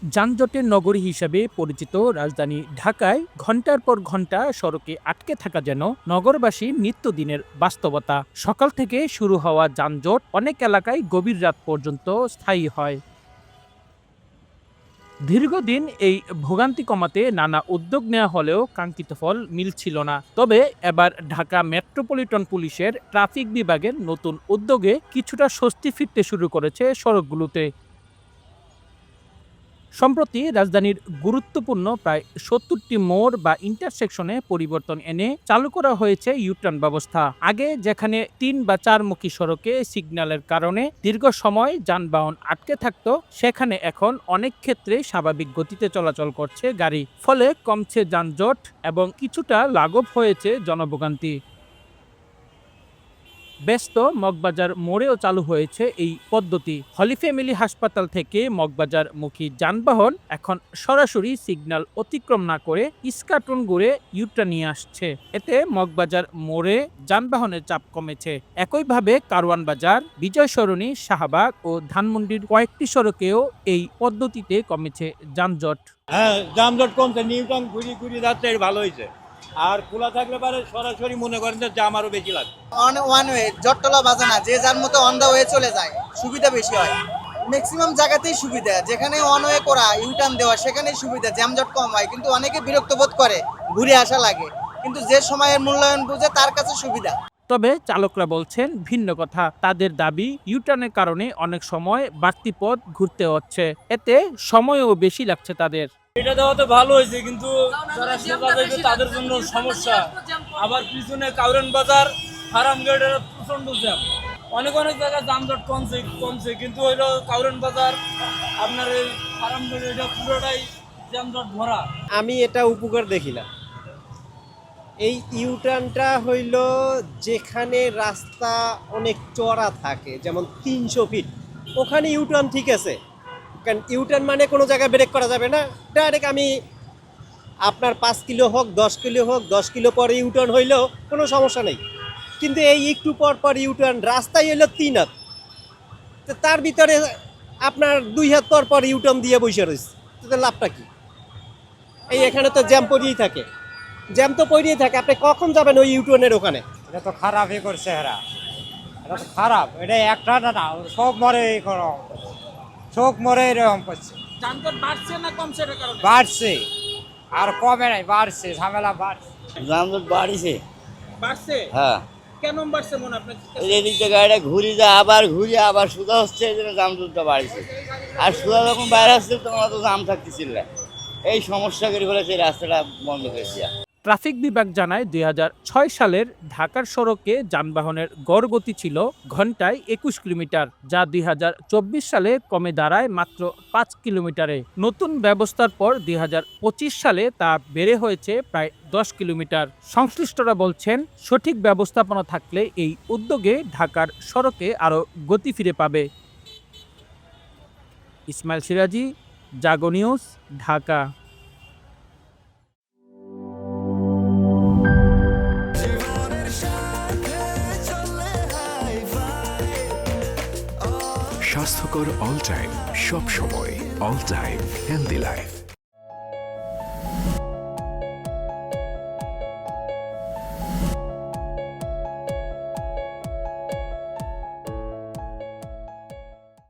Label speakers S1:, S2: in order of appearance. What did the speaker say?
S1: যানজটের নগরী হিসেবে পরিচিত রাজধানী ঢাকায় ঘন্টার পর ঘন্টা সড়কে আটকে থাকা যেন নগরবাসীর নিত্যদিনের বাস্তবতা। সকাল থেকে শুরু হওয়া যানজট অনেক এলাকায় গভীর রাত পর্যন্ত স্থায়ী হয়। দীর্ঘদিন এই ভোগান্তি কমাতে নানা উদ্যোগ নেওয়া হলেও কাঙ্ক্ষিত ফল মিলছিল না। তবে এবার ঢাকা মেট্রোপলিটন পুলিশের ট্রাফিক বিভাগের নতুন উদ্যোগে কিছুটা স্বস্তি ফিরতে শুরু করেছে সড়কগুলোতে। সম্প্রতি রাজধানীর গুরুত্বপূর্ণ প্রায় ৭০টি মোড় বা ইন্টারসেকশনে পরিবর্তন এনে চালু করা হয়েছে ইউটার্ন ব্যবস্থা। আগে যেখানে ৩ বা ৪ মুখী সড়কে সিগন্যালের কারণে দীর্ঘ সময় যানবাহন আটকে থাকত, সেখানে এখন অনেক ক্ষেত্রে স্বাভাবিক গতিতে চলাচল করছে গাড়ি। ফলে কমছে যানজট এবং কিছুটা লাঘব হয়েছে জনভোগান্তি। ব্যস্ত মগবাজার মোড়েও চালু হয়েছে এই পদ্ধতি। হলি ফ্যামিলি হাসপাতাল থেকে মগবাজারমুখী যানবাহন এখন সরাসরি সিগন্যাল অতিক্রম না করে ইস্কাটন ঘুরে ইউটার্ন নিয়ে আসছে। এতে মগবাজার মোড়ে যানবাহনের চাপ কমেছে। একইভাবে কারওয়ান বাজার, বিজয় সরণি, শাহবাগ ও ধানমন্ডির কয়েকটি সড়কেও এই পদ্ধতিতে কমেছে যানজট।
S2: হ্যাঁ, যানজট কমছে, নিউটাউন ঘুরি ঘুরি যাচ্ছে, ভালো হয়েছে। আর খোলা থাকলে পারে সরাসরি মনে করেন যে জাম আরো বেশি লাগে।
S3: ওয়ান ওয়ে জটলা বাজে না, যে যার মতো অন দা ওয়ে চলে যায়, সুবিধা বেশি হয়। ম্যাক্সিমাম জায়গাতেই সুবিধা, যেখানে ওয়ান ওয়ে করা ইউটার্ন দেওয়া সেখানেই সুবিধা, জ্যামজট কম হয়। কিন্তু অনেকে বিরক্ত বোধ করে, ঘুরে আসা লাগে, কিন্তু যে সময়ের মূল্যায়ন বুঝে তার কাছে সুবিধা।
S1: তবে চালকরা বলছেন ভিন্ন কথা। তাদের দাবি ইউটার্নের কারণে অনেক সময় বাড়তি পথ ঘুরতে হচ্ছে, এতে সময়ও বেশি লাগছে তাদের।
S4: এটা দেওয়া তো ভালো হয়েছে, কিন্তু যারা সোজা যাইবে তাদের জন্য সমস্যা। আবার পিছনে কাউরান বাজার, ফার্মগেটের প্রচন্ড জ্যাম। অনেক অনেক জায়গায় যানজট কমছে, কিন্তু হইলো কাউরান বাজার, আপনার এই ফার্মগেট, এটা পুরোটাই যানজট ভরা।
S5: আমি এটা উপকার দেখি না। এই ইউটার্নটা হইল যেখানে রাস্তা অনেক চড়া থাকে, যেমন ৩০০ ফিট, ওখানে ইউটার্ন ঠিক আছে। কারণ ইউটার্ন মানে কোনো জায়গায় ব্রেক করা যাবে না, ডাইরেক্ট আমি আপনার ৫ কিলো হোক ১০ কিলো হোক, ১০ কিলো পরে ইউটার্ন হইলেও কোনো সমস্যা নেই। কিন্তু এই একটু পর পর ইউটার্ন, রাস্তায় হইলো ৩ হাত, তো তার ভিতরে আপনার ২ হাত পর পর ইউটার্ন দিয়ে বসে রয়েছে, তো লাভটা কি? এই এখানে তো জ্যাম পড়েই থাকে, জ্যাম তো পড়েই থাকে। আপনি কখন যাবেন ওই ইউটার্নের ওখানে?
S6: এটা তো খারাপই করছে এরা, এটা তো খারাপ। এটা একটা না, সব মরে সব মরে এরকম করছে।
S1: যানজট বাড়ছে না কমছে এর কারণে?
S6: বাড়ছে, আর কমে নাই, বাড়ছে, ঝামেলা বাড়ছে।
S2: যানজট বাড়িছে।
S1: বাড়ছে?
S2: হ্যাঁ,
S1: কেন বাড়ছে মনে আপনার?
S2: এদিক থেকে গাড়িটা ঘুরি যায়, আবার ঘুরি আবার সোজা হচ্ছে, এই জন্য যানজটটা বাড়িছে। আর সোজা যখন বাইরে আসছে তখন তো জাম থাকতেছিল না। এই সমস্যা করে ফেলেছে, এই রাস্তাটা বন্ধ হয়েছে।
S1: ট্রাফিক বিভাগ জানায় ২০০৬ সালের ঢাকার সড়কে যানবাহনের গড় গতি ছিল ঘন্টায় ২১ কিলোমিটার, যা ২০২৪ সালে কমে দাঁড়ায় মাত্র ৫ কিলোমিটারে। নতুন ব্যবস্থার পর ২০২৫ সালে তা বেড়ে হয়েছে প্রায় ১০ কিলোমিটার। সংশ্লিষ্টরা বলছেন, সঠিক ব্যবস্থাপনা থাকলে এই উদ্যোগে ঢাকার সড়কে আরও গতি ফিরে পাবে। ইসমাইল সিরাজি, জাগো নিউজ, ঢাকা।
S7: স্বাস্থ্যকর অল টাইম, সব সময় অল টাইম হেলদি লাইফ।